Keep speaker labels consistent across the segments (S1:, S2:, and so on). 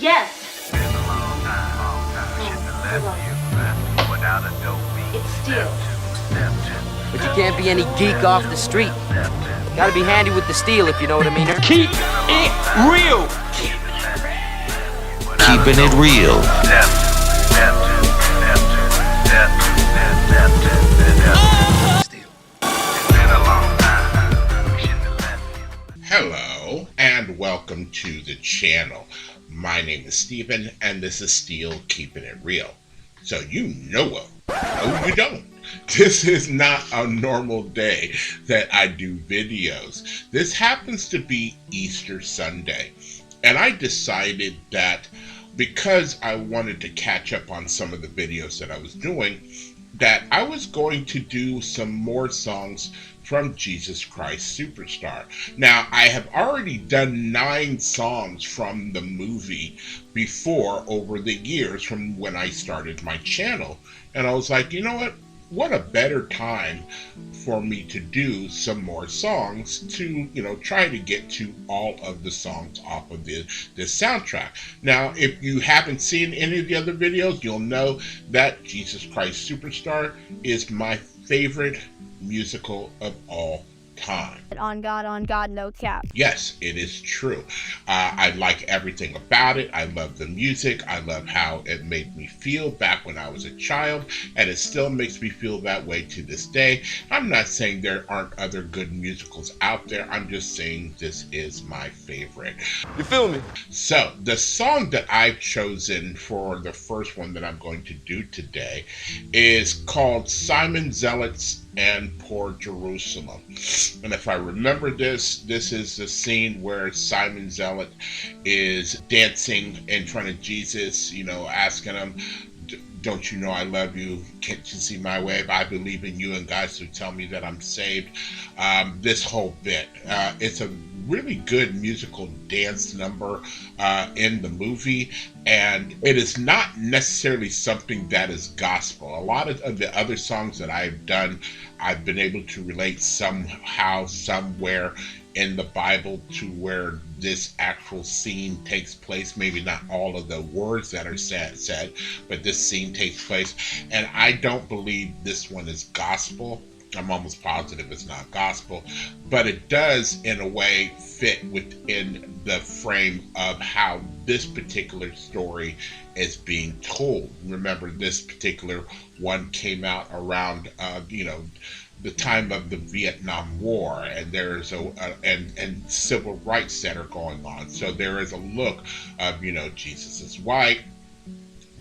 S1: Yes.
S2: Been a long time. Shouldn't have left you without a dope beat.
S1: It's Steel.
S2: Step two.
S3: But you can't be any geek off the street. Gotta be handy with the steel, if you know what I mean.
S4: Keep it real.
S5: Keeping it real.
S2: Step two. Step two. Step two. Step two. Step two. Step two. It's been a long time. Shouldn't have left you.
S6: Hello and welcome to the channel. My name is Steven and this is Steel Keeping It Real. So you know what? No you don't. This is not a normal day that I do videos. This happens to be Easter Sunday. And I decided that because I wanted to catch up on some of the videos that I was doing, that I was going to do some more songs from Jesus Christ Superstar. Now, I have already done 9 songs from the movie before over the years from when I started my channel. And I was like, you know what a better time for me to do some more songs to, try to get to all of the songs off of this soundtrack. Now, if you haven't seen any of the other videos, you'll know that Jesus Christ Superstar is my favorite musical of all time.
S7: On God, no cap.
S6: Yes, it is true. I like everything about it. I love the music. I love how it made me feel back when I was a child, and it still makes me feel that way to this day. I'm not saying there aren't other good musicals out there. I'm just saying this is my favorite.
S4: You feel me?
S6: So, the song that I've chosen for the first one that I'm going to do today is called Simon Zealots and Poor Jerusalem. And if I remember this is the scene where Simon Zealot is dancing in front of Jesus, asking him, don't you know I love you? Can't you see my way? I believe in you and God, so tell me that I'm saved. This whole bit. It's a really good musical dance number in the movie, and it is not necessarily something that is gospel. A lot of the other songs that I've done, I've been able to relate somehow, somewhere in the Bible to where this actual scene takes place. Maybe not all of the words that are said, but this scene takes place. And I don't believe this one is gospel. I'm almost positive it's not gospel, but it does in a way fit within the frame of how this particular story is being told. Remember, this particular one came out around, the time of the Vietnam War, and there's and civil rights that are going on. So there is a look of, Jesus is white,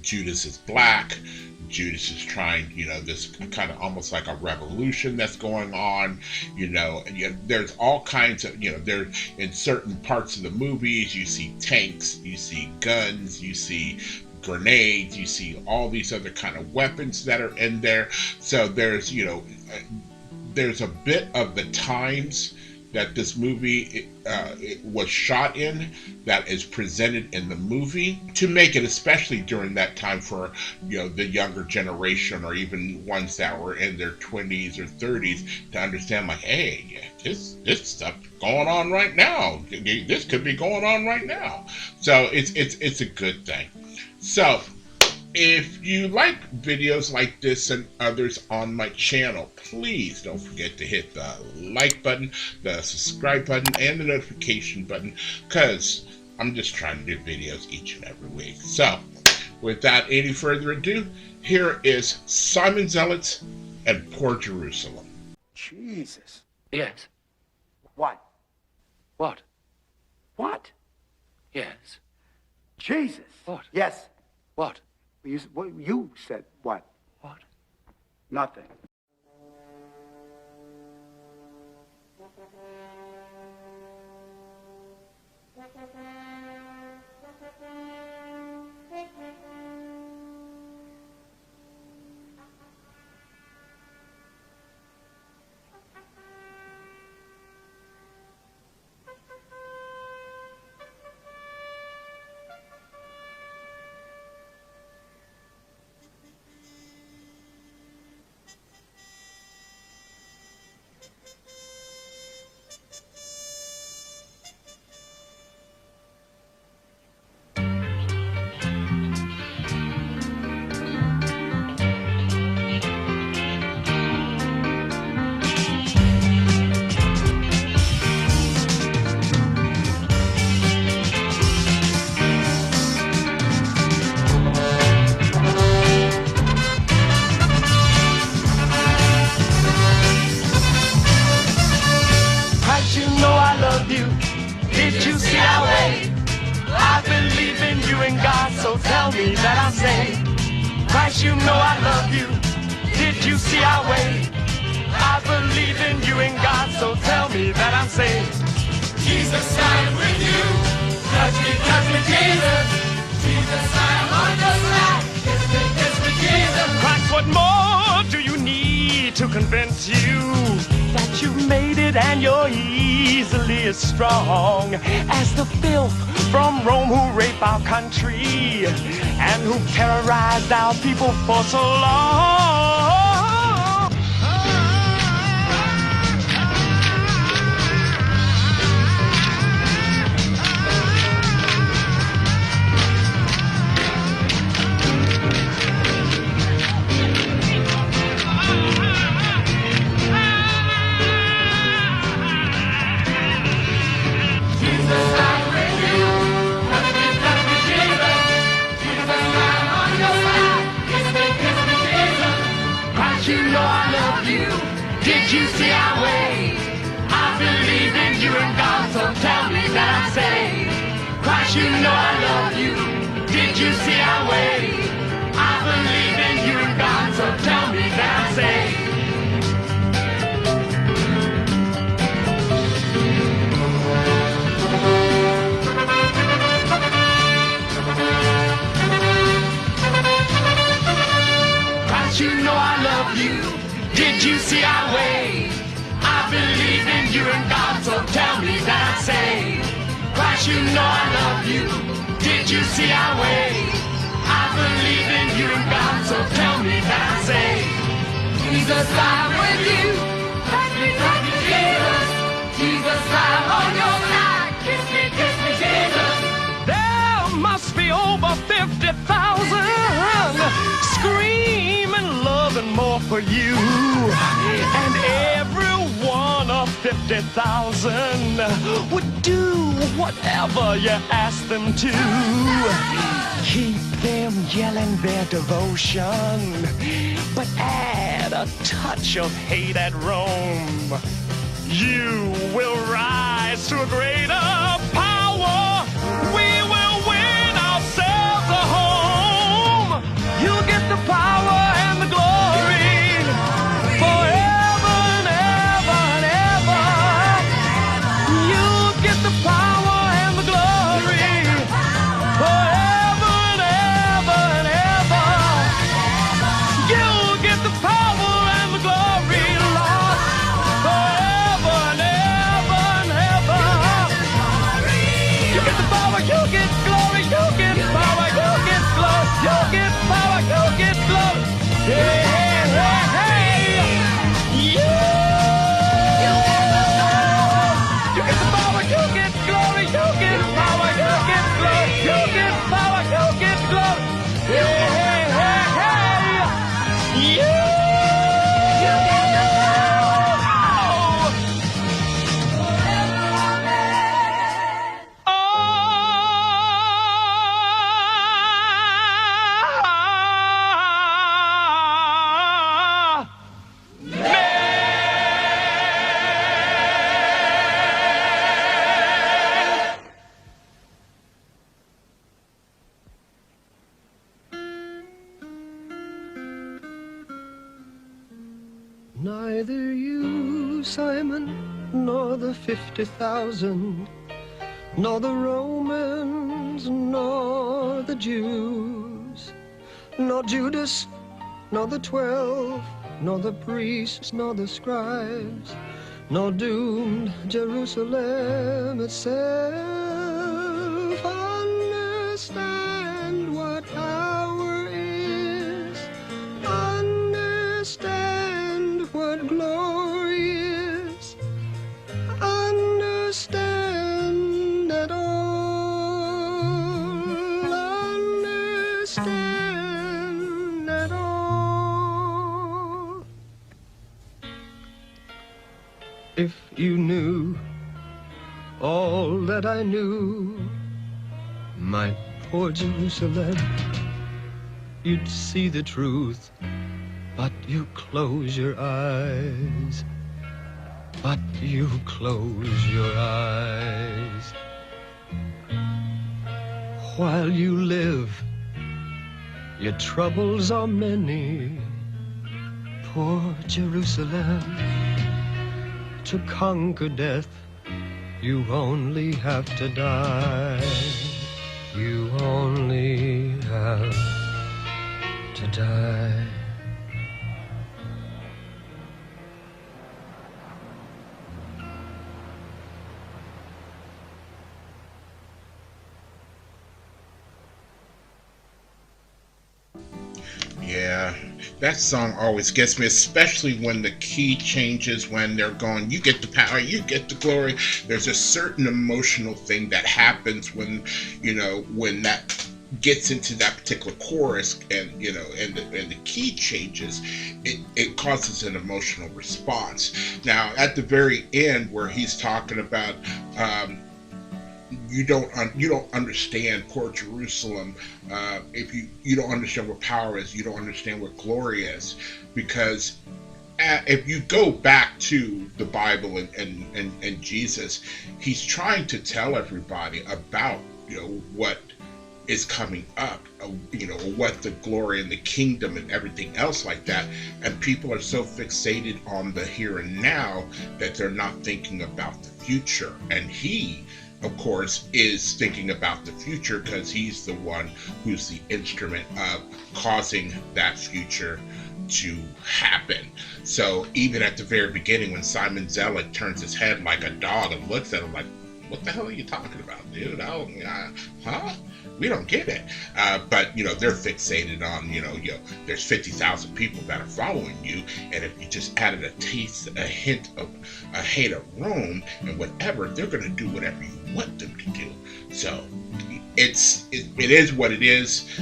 S6: Judas is black, Judas is trying, this kind of almost like a revolution that's going on, there's all kinds of, there in certain parts of the movies, you see tanks, you see guns, you see grenades, you see all these other kind of weapons that are in there. So there's, there's a bit of the times that this movie it was shot in that is presented in the movie to make it, especially during that time for the younger generation or even ones that were in their 20s or 30s to understand, like, hey, this stuff going on right now. This could be going on right now. So it's a good thing. So if you like videos like this and others on my channel, please don't forget to hit the like button, the subscribe button, and the notification button, because I'm just trying to do videos each and every week. So, without any further ado, here is Simon Zealots and Poor Jerusalem.
S4: Jesus.
S8: Yes.
S4: What?
S8: What?
S4: What?
S8: Yes.
S4: Jesus.
S8: What?
S4: Yes.
S8: What?
S4: You said what?
S8: What?
S4: Nothing.
S1: in God, so tell me that I'm saved. Christ, you know I love you. Did you see our way? I believe in you in God, so tell me that I'm saved. Jesus, I'm with you. Touch me, Jesus. Jesus, I'm on your side. Kiss me, Jesus. Christ, what more do you need to convince you that you made it and you're easily as strong as the filth from Rome who raped our country and who terrorized our people for so long? You know I love you. Did you see our way? I believe in you and God, so tell me that I'm saved. Christ, you know I love you. Did you see our way? I believe in you and God, so tell me that I'm saved. You know I love you. Did you see our way? I believe in you and God, so tell me that I'm saved. Christ, you know I love you. Did you see our way? I believe in you and God, so tell me that I'm saved. Jesus, I'm with you. Touch me, Jesus. Jesus, I'm on your side. Kiss me, Jesus. There must be over 50,000 screaming love and more for you, and every one of 50,000 would do whatever you ask them to. Keep them yelling their devotion, but add a touch of hate at Rome. You will rise to a greater power. We will win ourselves a home. You'll get the power and the glory forever and ever and ever. You'll get the power and the glory forever and ever and ever. You'll get the power and the glory, Lord, forever and ever and ever. You get the power, you get glory, you get power, you get glory, you get power, you get glory. Hey, hey, hey, hey. You get the power, you get glory, you get power, you get glory, you get power, you get glory. Hey, hey, hey, hey.
S5: Neither you, Simon, nor the 50,000, nor the Romans, nor the Jews, nor Judas, nor the 12, nor the priests, nor the scribes, nor doomed Jerusalem itself understand what power is, understand what glory is, understand at all, understand at all. If you knew all that I knew, my poor Jerusalem, you'd see the truth. But you close your eyes. But you close your eyes. while you live. Your troubles are many, poor Jerusalem. To conquer death, you only have to die. You only have to die.
S6: Yeah, that song always gets me, especially when the key changes, when they're going, you get the power, you get the glory. There's a certain emotional thing that happens when, when that gets into that particular chorus, and the key changes, it causes an emotional response. Now, at the very end, where he's talking about, you don't understand, poor Jerusalem. If you don't understand what power is, you don't understand what glory is, because if you go back to the Bible and Jesus, he's trying to tell everybody about what is coming up, what the glory and the kingdom and everything else like that, and people are so fixated on the here and now that they're not thinking about the future. And he, of course, is thinking about the future because he's the one who's the instrument of causing that future to happen. So even at the very beginning, when Simon Zealot turns his head like a dog and looks at him like, what the hell are you talking about, dude? Huh? We don't get it. But, they're fixated on, there's 50,000 people that are following you. And if you just added a hint of a hate of Rome and whatever, they're going to do whatever you want them to do. So it is what it is.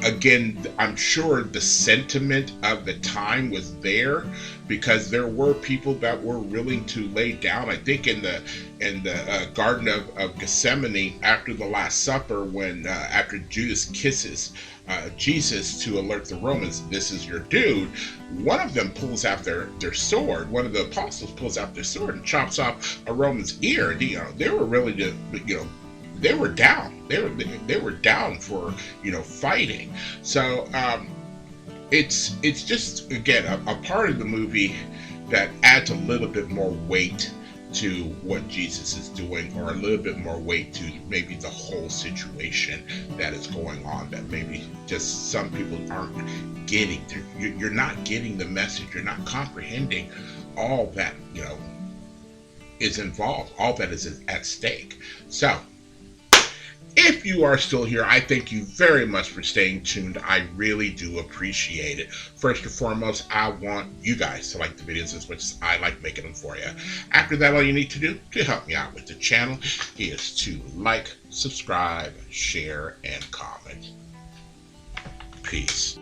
S6: Again, I'm sure the sentiment of the time was there, because there were people that were willing to lay down. I think in the Garden of Gethsemane, after the Last Supper, when after Judas kisses Jesus to alert the Romans, this is your dude, one of them pulls out their sword. One of the apostles pulls out their sword and chops off a Roman's ear. They were really they were down. They were down for fighting. So it's just, again, a part of the movie that adds a little bit more weight to what Jesus is doing, or a little bit more weight to maybe the whole situation that is going on, that maybe just some people aren't getting. You're not getting the message. You're not comprehending all that is involved, all that is at stake. So if you are still here, I thank you very much for staying tuned. I really do appreciate it. First and foremost, I want you guys to like the videos as much as I like making them for you. After that, all you need to do to help me out with the channel is to like, subscribe, share, and comment. Peace.